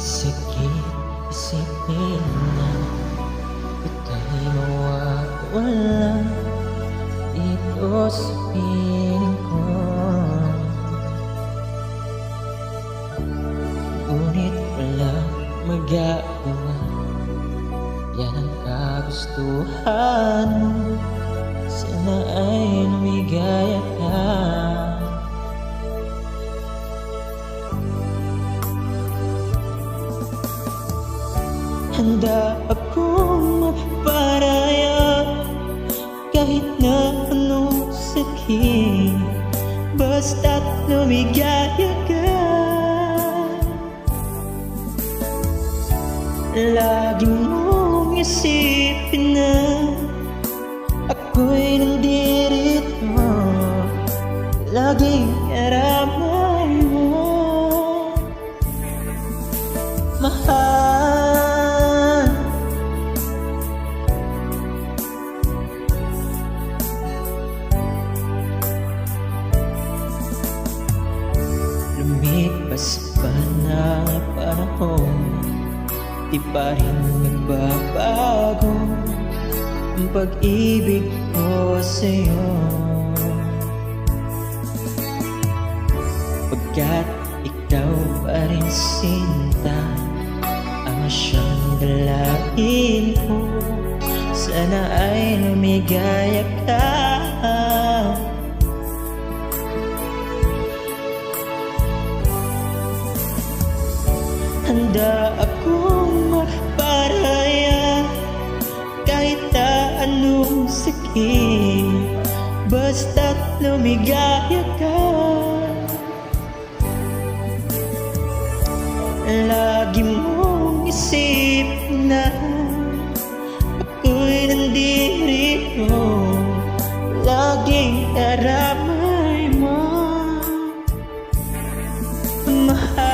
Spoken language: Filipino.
Sakit isipin na ika'y mawawala dito sa piling ko. Ngunit walang magagawa, yan ang kagustuhan mo. Sana ay lumigaya ka. Handa akong magparaya kahit na anong sakit, basta't lumigaya ka. Lagi mong isipin na ako'y nandirito, laging karamay mo, mahal. Lumipas pa ng panahon, di pa rin nagbabago ang pag-ibig ko sa'yo. Pagkat ikaw pa rin sinta ang siyang dalahin ko, sana ay lumigaya ka. Handa akong magparaya kahit na anong sakit, basta't lumigaya ka. Lagi mong isipin na ako'y nandirito, laging karamay mo, mahal.